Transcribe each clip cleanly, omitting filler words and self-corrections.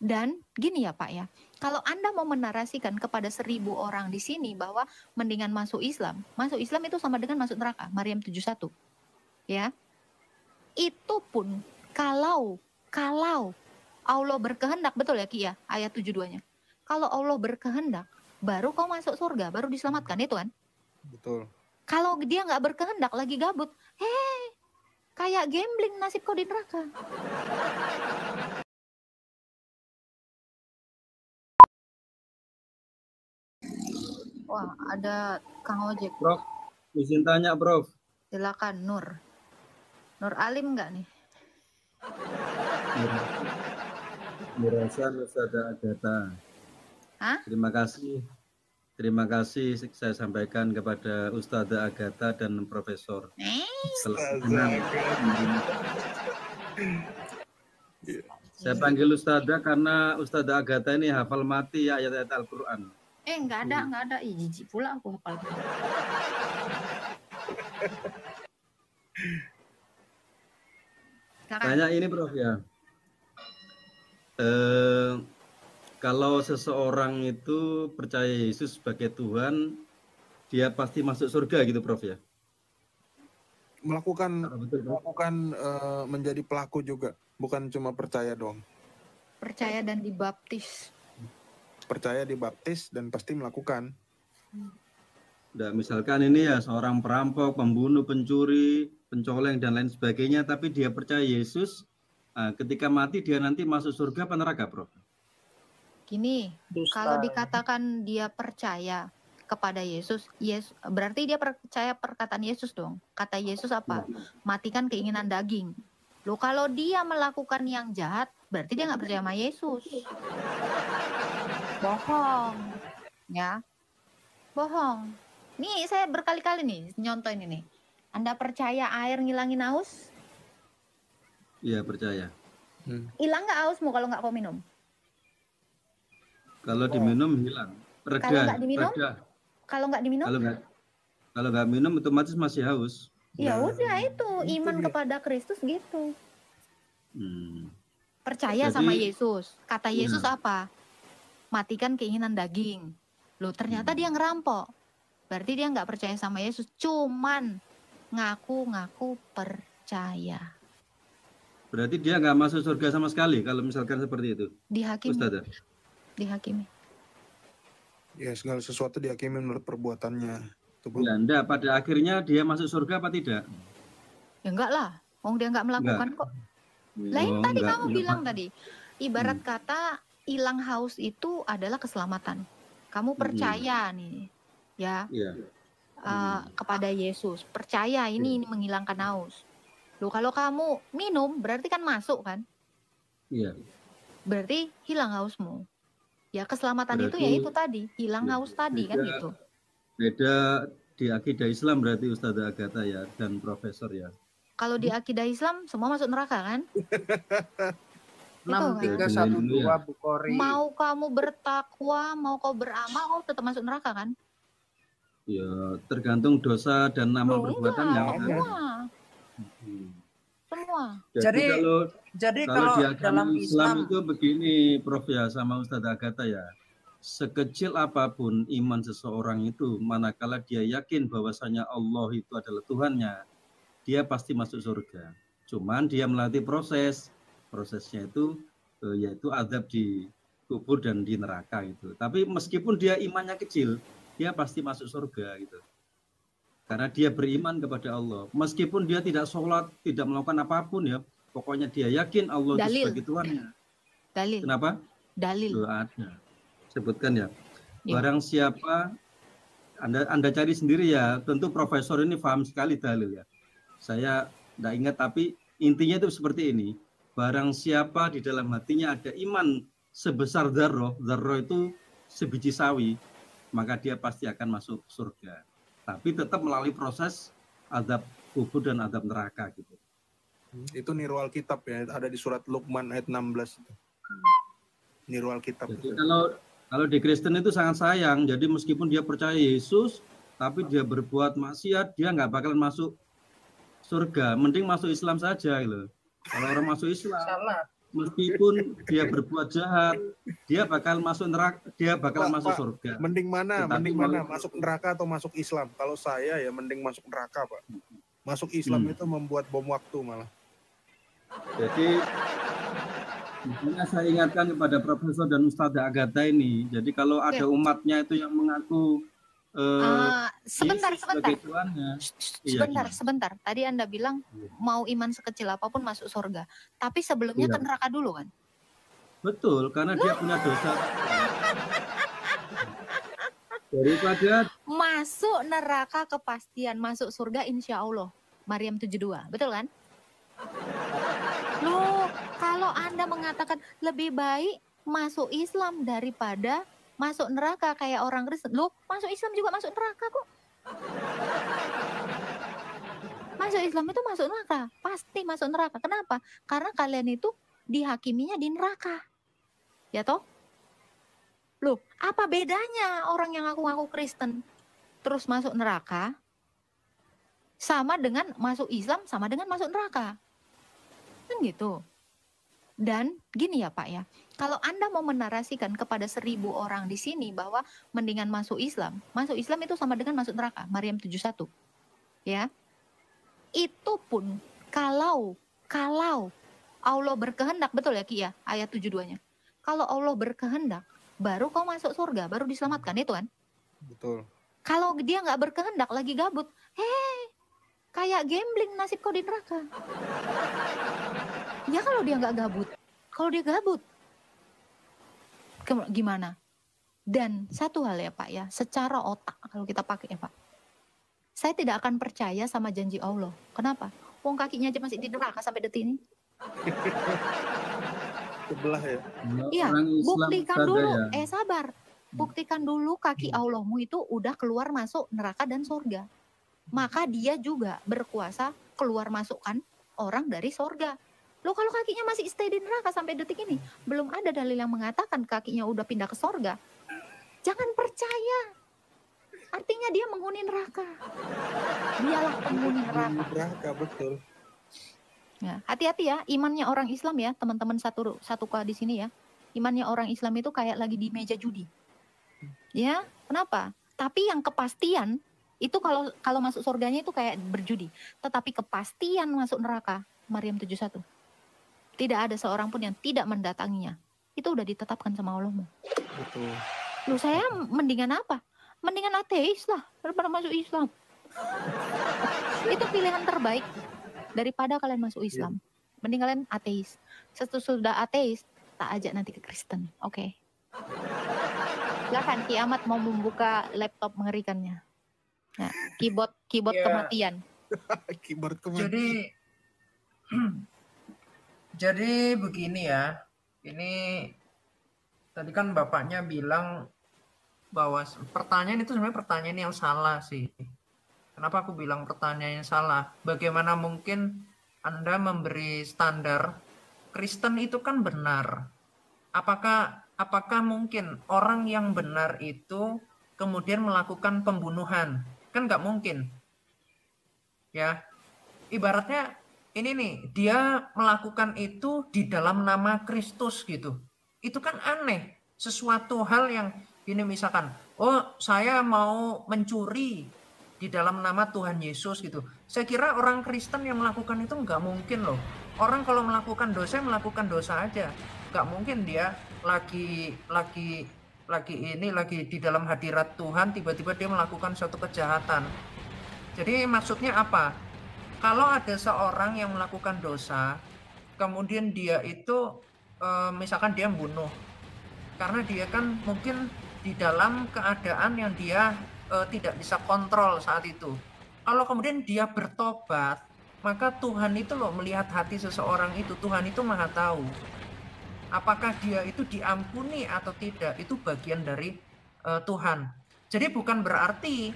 Dan gini ya Pak ya, kalau Anda mau menarasikan kepada 1.000 orang di sini bahwa mendingan masuk Islam itu sama dengan masuk neraka, Maryam 71. Ya. Itu pun kalau Allah berkehendak, betul ya Ki ya, ayat 72-nya. Kalau Allah berkehendak, baru kau masuk surga, baru diselamatkan, itu kan? Betul. Kalau dia nggak berkehendak, lagi gabut, kayak gambling nasib kau di neraka. Wah, ada Kang Ojek. Prof, izin tanya, Prof. Silakan, Nur Alim nggak nih? Mirasan Ustazah Agatha. Hah? Terima kasih saya sampaikan kepada Ustazah Agatha dan Profesor. Saya panggil Ustazah karena Ustazah Agatha ini hafal mati ayat-ayat Al-Quran. Nggak ada. Jijik pula aku hafal. Tanya ini Prof ya. Kalau seseorang itu percaya Yesus sebagai Tuhan, dia pasti masuk surga gitu Prof ya? Melakukan menjadi pelaku juga, bukan cuma percaya dong. Percaya dan dibaptis. Percaya dibaptis dan pasti melakukan. Nah, misalkan ini ya seorang perampok, pembunuh, pencuri, pencoleng dan lain sebagainya, tapi dia percaya Yesus, ketika mati dia nanti masuk surga apa neraka, Prof? Gini, kalau dikatakan dia percaya kepada Yesus, berarti dia percaya perkataan Yesus dong. Kata Yesus apa? Matikan keinginan daging. Loh, kalau dia melakukan yang jahat, berarti dia nggak percaya sama Yesus. Bohong, ya, bohong. Nih saya berkali-kali nih nyontoin ini. Anda percaya air ngilangin haus? Iya percaya. Hilang nggak hausmu kalau nggak kau minum? Kalau diminum hilang. Reda, kalau nggak diminum? Reda. Kalau nggak diminum? Kalau nggak minum otomatis masih haus. Ya udah itu iman kepada Kristus gitu. Percaya sama Yesus. Kata Yesus apa? Matikan keinginan daging. Loh ternyata dia ngerampok. Berarti dia nggak percaya sama Yesus. Cuman ngaku-ngaku percaya. Berarti dia nggak masuk surga sama sekali kalau misalkan seperti itu. Dihakimi. Ustazah. Dihakimi. Ya segala sesuatu dihakimi menurut perbuatannya. Ya enggak, pada akhirnya dia masuk surga apa tidak? Ya enggak lah. Dia nggak melakukan kok. Lain tadi kamu bilang tadi. Ibarat kata hilang haus itu adalah keselamatan. Kamu percaya nih, ya, kepada Yesus. Percaya ini menghilangkan haus. Loh kalau kamu minum berarti kan masuk kan? Iya. Berarti hilang hausmu. Ya keselamatan berarti, itu ya itu tadi, hilang haus tadi kan gitu. Beda di akidah Islam berarti Ustazah Agatha ya dan Profesor ya. Kalau di akidah Islam semua masuk neraka kan? 6312 Bukhari. Mau kamu bertakwa, mau kau beramal, kau tetap masuk neraka kan? Ya, tergantung dosa dan amal perbuatannya. Semua. Jadi kalau di dalam Islam itu begini, Prof ya, sama Ustazah Agatha ya. Sekecil apapun iman seseorang itu, manakala dia yakin bahwasanya Allah itu adalah Tuhannya, dia pasti masuk surga. Cuman dia melalui prosesnya itu yaitu azab di kubur dan di neraka itu. Tapi meskipun dia imannya kecil, dia pasti masuk surga gitu. Karena dia beriman kepada Allah. Meskipun dia tidak sholat, tidak melakukan apapun ya, pokoknya dia yakin Allah itu sebagai Tuhannya. Dalil. Kenapa? Dalil. Ada. Sebutkan ya. Barang siapa, Anda cari sendiri ya, tentu Profesor ini paham sekali dalil ya. Saya tidak ingat, tapi intinya itu seperti ini. Barang siapa di dalam hatinya ada iman sebesar dzarrah itu sebiji sawi, maka dia pasti akan masuk surga. Tapi tetap melalui proses azab kubur dan azab neraka gitu. Itu niru Alkitab ya, ada di surat Luqman ayat 16. Niru Alkitab. Jadi kalau di Kristen itu sangat sayang. Jadi meskipun dia percaya Yesus, tapi dia berbuat maksiat, dia nggak bakalan masuk surga. Mending masuk Islam saja gitu. Kalau orang masuk Islam, meskipun dia berbuat jahat, dia bakal masuk neraka, dia bakal masuk surga. Mending mana? Tetapi Mending mana? Masuk neraka atau masuk Islam? Kalau saya ya mending masuk neraka, Pak. Masuk Islam itu membuat bom waktu malah. Jadi makanya saya ingatkan kepada Profesor dan Ustadz Agatha ini. Jadi kalau ada umatnya itu yang mengaku sebentar. Iya. Sebentar. Tadi Anda bilang mau iman sekecil apapun masuk surga. Tapi sebelumnya ke neraka dulu kan? Betul, karena dia punya dosa. Daripada masuk neraka kepastian, masuk surga insya Allah. Maryam 72, betul kan? Loh, kalau Anda mengatakan lebih baik masuk Islam daripada masuk neraka kayak orang Kristen. Loh, masuk Islam juga masuk neraka kok. Masuk Islam itu masuk neraka. Pasti masuk neraka. Kenapa? Karena kalian itu dihakiminya di neraka. Ya toh? Loh, apa bedanya orang yang ngaku-ngaku Kristen terus masuk neraka sama dengan masuk Islam sama dengan masuk neraka? Kan gitu. Dan gini ya Pak ya, kalau Anda mau menarasikan kepada 1000 orang di sini bahwa mendingan masuk Islam itu sama dengan masuk neraka, Maryam 71. Ya. Itu pun kalau Allah berkehendak, betul ya Ki ya, ayat 72-nya. Kalau Allah berkehendak, baru kau masuk surga, baru diselamatkan, itu kan? Betul. Kalau dia nggak berkehendak, lagi gabut, kayak gambling nasib kau di neraka. Ya kalau dia nggak gabut, kalau dia gabut, gimana? Dan satu hal ya Pak ya, secara otak kalau kita pakai ya Pak, saya tidak akan percaya sama janji Allah. Kenapa? Wong kakinya aja masih di neraka sampai detik ini. Sebelah ya. Iya, buktikan dulu. Sabar. Buktikan dulu kaki Allahmu itu udah keluar masuk neraka dan surga. Maka dia juga berkuasa keluar masukkan orang dari surga. Loh, kalau kakinya masih stay di neraka sampai detik ini, belum ada dalil yang mengatakan kakinya udah pindah ke surga. Jangan percaya. Artinya dia menghuni neraka. Dialah penghuni neraka. Neraka, betul. Ya, hati-hati ya, imannya orang Islam ya, teman-teman satu di sini ya. Imannya orang Islam itu kayak lagi di meja judi. Ya, kenapa? Tapi yang kepastian itu kalau masuk surganya itu kayak berjudi. Tetapi kepastian masuk neraka, Maryam 71. Tidak ada seorang pun yang tidak mendatanginya. Itu udah ditetapkan sama Allahmu. Betul. Loh, saya mendingan apa? Mendingan ateis lah daripada masuk Islam. Itu pilihan terbaik daripada kalian masuk Islam. Mending kalian ateis. Sesudah ateis, tak ajak nanti ke Kristen. Oke. Silakan Kiamat mau membuka laptop mengerikannya. Nah, keyboard kematian. Keyboard kematian. Jadi begini ya, ini tadi kan Bapaknya bilang bahwa pertanyaan itu sebenarnya pertanyaan yang salah sih. Kenapa aku bilang pertanyaan yang salah? Bagaimana mungkin Anda memberi standar Kristen itu kan benar? Apakah mungkin orang yang benar itu kemudian melakukan pembunuhan? Kan nggak mungkin. Ya, ibaratnya ini nih, dia melakukan itu di dalam nama Kristus gitu. Itu kan aneh. Sesuatu hal yang ini misalkan, oh saya mau mencuri di dalam nama Tuhan Yesus gitu. Saya kira orang Kristen yang melakukan itu nggak mungkin loh. Orang kalau melakukan dosa aja. Nggak mungkin dia lagi di dalam hadirat Tuhan tiba-tiba dia melakukan suatu kejahatan. Jadi maksudnya apa? Kalau ada seorang yang melakukan dosa, kemudian dia itu misalkan dia membunuh, karena dia kan mungkin di dalam keadaan yang dia tidak bisa kontrol saat itu. Kalau kemudian dia bertobat, maka Tuhan itu loh melihat hati seseorang itu. Tuhan itu maha tahu. Apakah dia itu diampuni atau tidak, itu bagian dari Tuhan. Jadi bukan berarti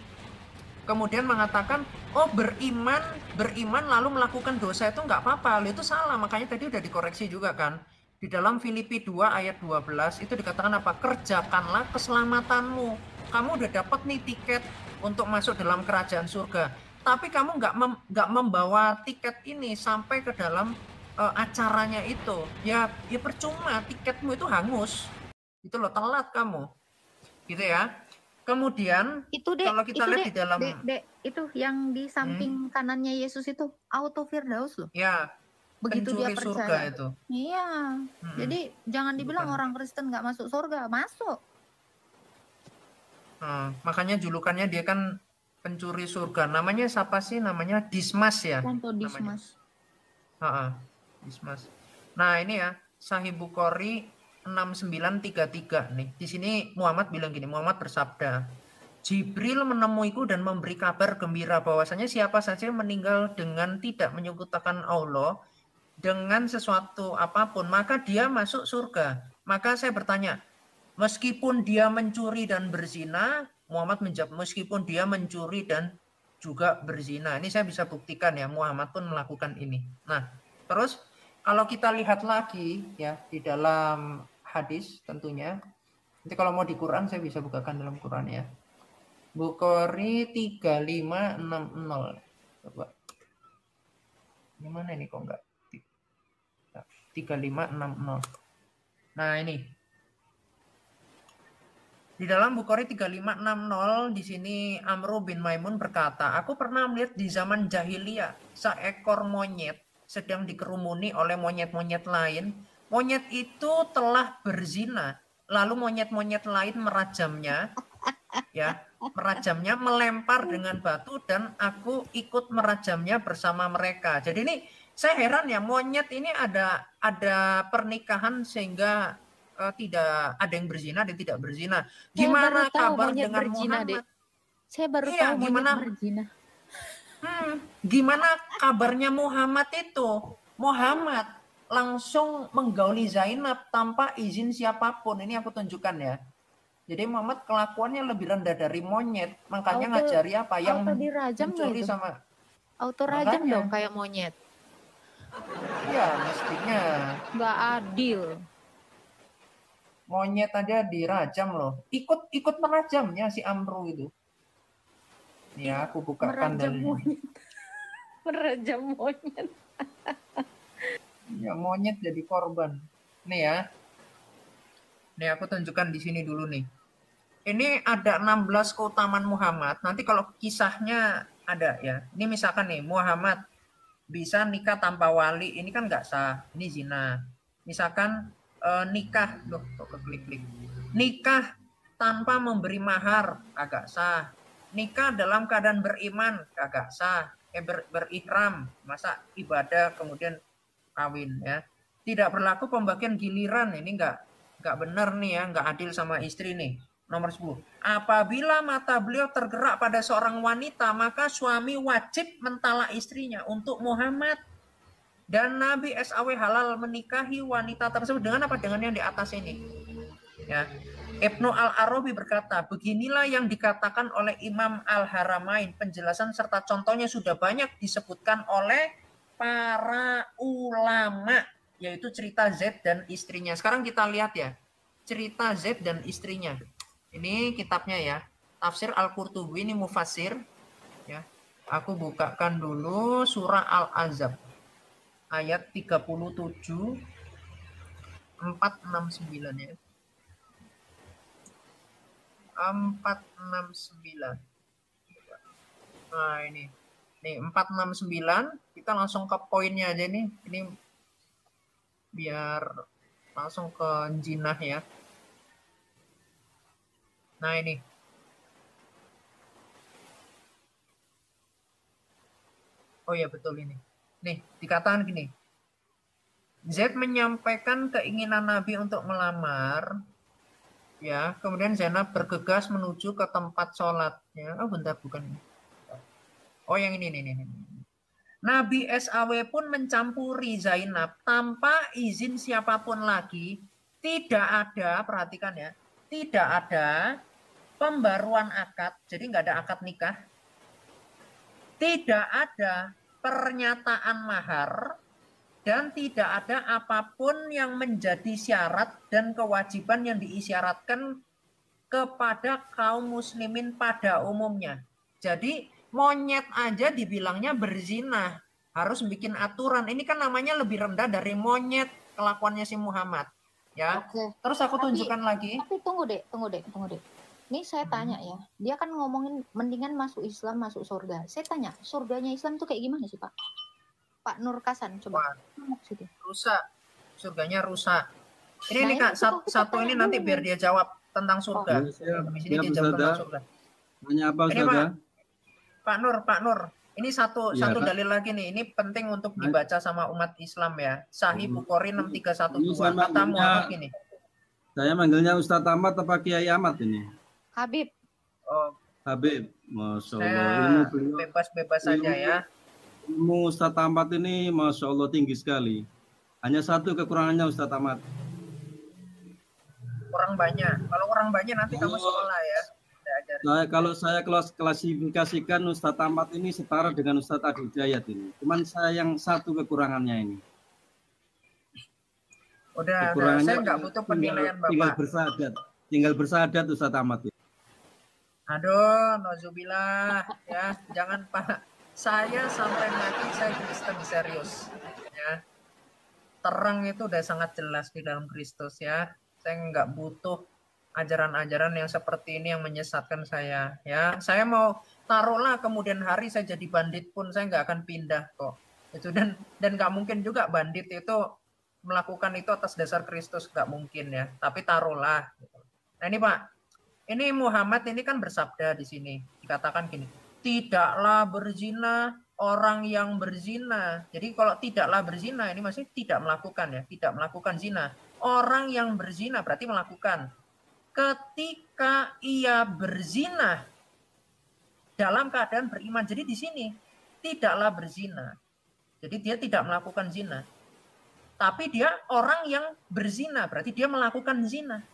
kemudian mengatakan, oh beriman lalu melakukan dosa itu nggak apa-apa. Itu salah, makanya tadi udah dikoreksi juga kan. Di dalam Filipi 2 ayat 12 itu dikatakan apa? Kerjakanlah keselamatanmu. Kamu udah dapat nih tiket untuk masuk dalam kerajaan surga. Tapi kamu nggak membawa tiket ini sampai ke dalam acaranya itu, ya percuma, tiketmu itu hangus. Itu loh, telat kamu. Gitu ya. Kemudian Itu Dek, kalau kita itu lihat Dek, di dalam Dek, itu yang di samping kanannya Yesus itu auto Firdaus loh. ya Begitu dia pencuri surga percaya. itu. Iya. Jadi jangan dibilang Bukan. orang Kristen nggak masuk surga, masuk. Makanya julukannya dia kan pencuri surga. Namanya siapa sih? Namanya Dismas ya. Contoh Namanya. Dismas. Dismas. Nah ini ya, Sahih Bukhari 6933 nih. Di sini Muhammad bilang gini, Muhammad bersabda, Jibril menemuiku dan memberi kabar gembira bahwasanya siapa saja yang meninggal dengan tidak menyekutukan Allah dengan sesuatu apapun, maka dia masuk surga. Maka saya bertanya, meskipun dia mencuri dan berzina, Muhammad menjawab, meskipun dia mencuri dan juga berzina. Ini saya bisa buktikan ya, Muhammad pun melakukan ini. Nah, terus kalau kita lihat lagi ya di dalam hadis tentunya, nanti kalau mau di Quran saya bisa bukakan dalam Quran ya. Bukhari 3560. Coba. Gimana ini kok enggak? 3560. Nah, ini. Di dalam Bukhari 3560 di sini Amru bin Maimun berkata, aku pernah melihat di zaman jahiliyah seekor monyet sedang dikerumuni oleh monyet-monyet lain. Monyet itu telah berzina, lalu monyet-monyet lain merajamnya, ya, merajamnya, melempar dengan batu, dan aku ikut merajamnya bersama mereka. Jadi ini saya heran ya, monyet ini ada pernikahan sehingga tidak ada yang berzina, ada yang tidak berzina. Gimana kabar dengan berzina, Muhammad? Saya baru tahu gimana, monyet berzina. Gimana kabarnya Muhammad itu? Muhammad langsung menggauli Zainab tanpa izin siapapun. Ini aku tunjukkan ya. Jadi Muhammad kelakuannya lebih rendah dari monyet. Makanya ngajari apa? Yang mencuri sama... Auto rajam dong kayak monyet. Iya, mestinya. Nggak adil. Monyet aja dirajam loh. Ikut merajamnya si Amru itu. Ya, aku bukakan dalilnya. Merajam monyet. Ya, monyet jadi korban. Nih ya. Nih aku tunjukkan di sini dulu nih. Ini ada 16 keutamaan Muhammad. Nanti kalau kisahnya ada ya. Ini misalkan nih, Muhammad bisa nikah tanpa wali. Ini kan nggak sah. Ini zina. Misalkan nikah. Loh, kok keklik-klik. Nikah tanpa memberi mahar. Agak sah. Nikah dalam keadaan beriman. Agak sah. Berihram. Masa ibadah kemudian kawin ya. Tidak berlaku pembagian giliran. Ini nggak benar nih ya, nggak adil sama istri nih. Nomor 10. Apabila mata beliau tergerak pada seorang wanita, maka suami wajib mentalak istrinya. Untuk Muhammad dan Nabi SAW halal menikahi wanita tersebut dengan apa? Dengan yang di atas ini. Ya. Ibnu Al-Arabi berkata, beginilah yang dikatakan oleh Imam Al-Haramain. Penjelasan serta contohnya sudah banyak disebutkan oleh para ulama, yaitu cerita Z dan istrinya. Sekarang kita lihat ya, cerita Z dan istrinya. Ini kitabnya ya, Tafsir Al-Qurtubi, ini mufassir. Ya, aku bukakan dulu surah Al-Ahzab ayat 37 469 ya. 469. Nah ini. Nih 469, kita langsung ke poinnya aja nih. Ini biar langsung ke jinah ya. Nah ini. Oh ya betul ini. Nih dikatakan gini. Z menyampaikan keinginan Nabi untuk melamar. Ya, kemudian Zainab bergegas menuju ke tempat sholatnya. Oh bentar, bukan ini. Oh yang ini. Nabi SAW pun mencampuri Zainab tanpa izin siapapun lagi. Tidak ada, perhatikan ya, tidak ada pembaruan akad, jadi nggak ada akad nikah. Tidak ada pernyataan mahar, dan tidak ada apapun yang menjadi syarat dan kewajiban yang diisyaratkan kepada kaum muslimin pada umumnya. Jadi monyet aja dibilangnya berzina. harus bikin aturan. Ini kan namanya lebih rendah dari monyet kelakuannya si Muhammad. Ya. Oke. Terus aku tunjukkan lagi. Tapi tunggu deh. Ini saya tanya ya, dia kan ngomongin mendingan masuk Islam, masuk surga. Saya tanya, surganya Islam tuh kayak gimana sih Pak? Pak Nur Kasan, coba. Rusak. Surganya rusak. Ini Nah, nih Kak, satu ini nanti dulu. biar dia jawab tentang surga. Di sini dia jawab tentang surga. Tanya apa Ini Ustazah? Pak Nur. Ini satu dalil lagi nih. Ini penting untuk dibaca sama umat Islam ya. Sahih Bukhari 6312. Katamu apa gini? Saya manggilnya Ustadz Ahmad apa Kiai Ahmad ini? Habib. Oh, Habib. Masya Allah. Bebas-bebas saja ya. Ilmu Ustadz Ahmad ini Masya Allah tinggi sekali. Hanya satu kekurangannya Ustadz Ahmad. Kurang banyak. Kalau kurang banyak nanti kamu sekolah ya. Kalau saya klasifikasikan Ustadz Ahmad ini setara dengan Ustadz Adi Hidayat ini. Cuman saya yang satu kekurangannya ini. Udah, saya nggak butuh penilaian Bapak. Tinggal bersahadat Ustadz Ahmad. Aduh, nauzubillah ya. Jangan Pak. Saya sampai mati saya Kristen serius. Ya. Terang itu udah sangat jelas di dalam Kristus ya. Saya nggak butuh ajaran-ajaran yang seperti ini yang menyesatkan saya ya. Saya mau taruhlah kemudian hari saya jadi bandit pun saya nggak akan pindah kok. Itu dan nggak mungkin juga bandit itu melakukan itu atas dasar Kristus, nggak mungkin ya. Tapi taruhlah. Nah ini Pak, ini Muhammad ini kan bersabda di sini dikatakan gini, tidaklah berzina orang yang berzina. Jadi kalau tidaklah berzina ini maksudnya tidak melakukan ya, tidak melakukan zina. Orang yang berzina berarti melakukan. Ketika ia berzina dalam keadaan beriman. Jadi di sini tidaklah berzina. Jadi dia tidak melakukan zina. Tapi dia orang yang berzina, berarti dia melakukan zina.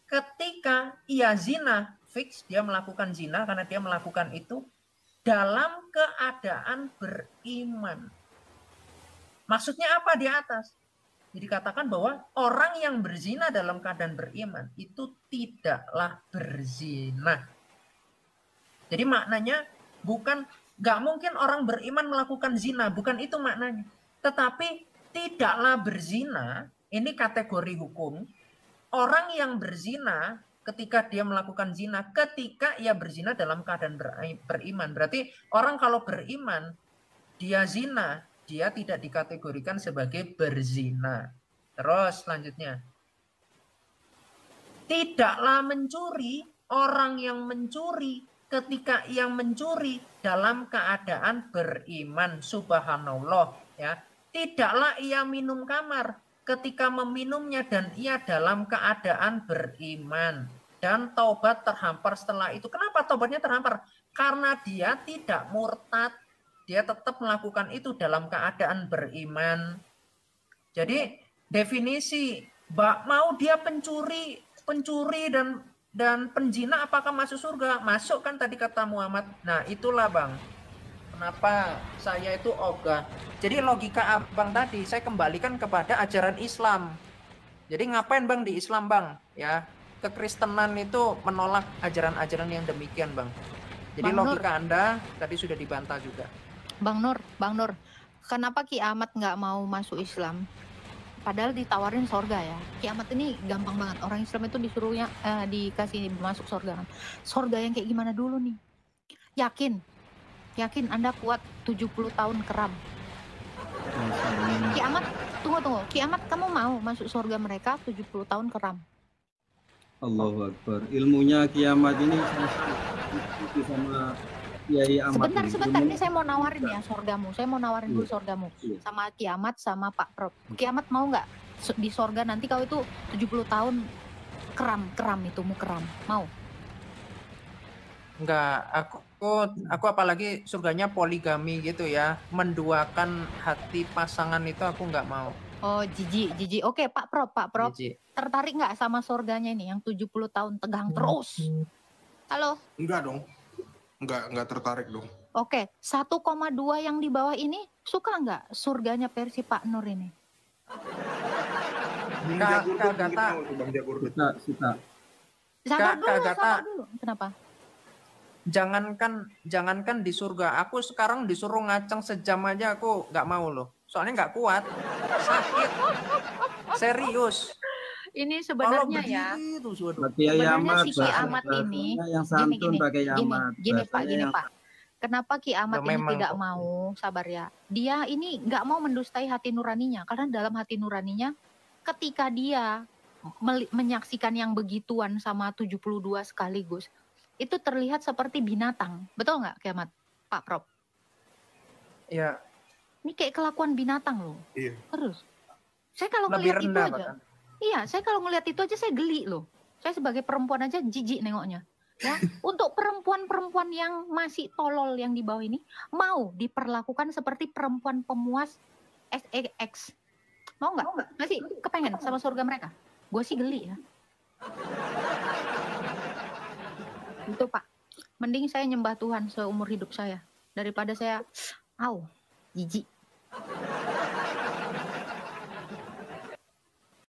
Ketika ia zina, fix dia melakukan zina karena dia melakukan itu dalam keadaan beriman. Maksudnya apa di atas? Jadi katakan bahwa orang yang berzina dalam keadaan beriman itu tidaklah berzina. Jadi maknanya bukan, nggak mungkin orang beriman melakukan zina, bukan itu maknanya. Tetapi tidaklah berzina, ini kategori hukum. Orang yang berzina ketika dia melakukan zina, ketika ia berzina dalam keadaan beriman. Berarti orang kalau beriman, dia zina, dia tidak dikategorikan sebagai berzina. Terus selanjutnya. Tidaklah mencuri, orang yang mencuri ketika ia mencuri dalam keadaan beriman. Subhanallah ya. Tidaklah ia minum kamar ketika meminumnya dan ia dalam keadaan beriman. Dan taubat terhampar setelah itu. Kenapa taubatnya terhampar? Karena dia tidak murtad. Dia tetap melakukan itu dalam keadaan beriman. Jadi definisi mau dia pencuri dan penjina apakah masuk surga? Masuk kan tadi kata Muhammad. Nah itulah Bang. Kenapa saya itu ogah. Jadi logika Abang tadi saya kembalikan kepada ajaran Islam. Jadi ngapain Bang di Islam Bang? Ya, kekristenan itu menolak ajaran-ajaran yang demikian Bang. Jadi Bang logika Nur, Anda tadi sudah dibantah juga. Bang Nur, kenapa Ki Ahmad nggak mau masuk Islam? Padahal ditawarin sorga ya. Ki Ahmad ini gampang banget. Orang Islam itu disuruhnya dikasih masuk sorga. Sorga yang kayak gimana dulu nih? Yakin Anda kuat 70 tahun keram. Ki Ahmad, tunggu. Ki Ahmad, kamu mau masuk sorga mereka 70 tahun keram? Allahu Akbar. Ilmunya Ki Ahmad ini sama Kiai Ahmad. Sebentar, ini saya mau nawarin ya sorgamu. Saya mau nawarin dulu sorgamu. Sama Ki Ahmad, sama Pak Prof. Ki Ahmad mau nggak di sorga nanti kau itu 70 tahun keram itu mau keram? Mau? Enggak, aku apalagi surganya poligami gitu ya. Menduakan hati pasangan itu aku nggak mau. Oh, jijik. Oke, Pak Prof. Jijik. Tertarik nggak sama sorganya ini yang 70 tahun tegang terus? Halo? Enggak dong. Enggak tertarik dong. Oke, 1,2 yang di bawah ini suka nggak surganya versi Pak Nur ini? Kak Suka. Sabar dulu. Kenapa? jangankan di surga, aku sekarang disuruh ngaceng sejam aja aku nggak mau loh. Soalnya nggak kuat, sakit, serius. Ini Kalau sebenarnya ya, berdiri tuh, waduh. Pakai sebenarnya Yamat, si Ki Amat ini, yang gini santun gini pakai gini Yamat. gini Pak, Bahasanya gini yang Pak. Kenapa Ki Amat Ya, ini memang tidak kok. mau, sabar ya. Dia ini nggak mau mendustai hati nuraninya, karena dalam hati nuraninya, ketika dia menyaksikan yang begituan sama 72 sekaligus, itu terlihat seperti binatang. Betul nggak, Ki Amat? Pak Prof? Ya, Ini kayak kelakuan binatang loh. Iya. Terus, saya kalau lebih ngelihat itu rendah aja, bahkan. iya, saya kalau ngelihat itu aja saya geli loh. Saya sebagai perempuan aja jijik nengoknya. Ya, untuk perempuan-perempuan yang masih tolol yang di bawah ini mau diperlakukan seperti perempuan pemuas SEX. Mau nggak? Masih kepengen sama surga mereka? Gue sih geli ya. Itu Pak. Mending saya nyembah Tuhan seumur hidup saya daripada saya, jijik.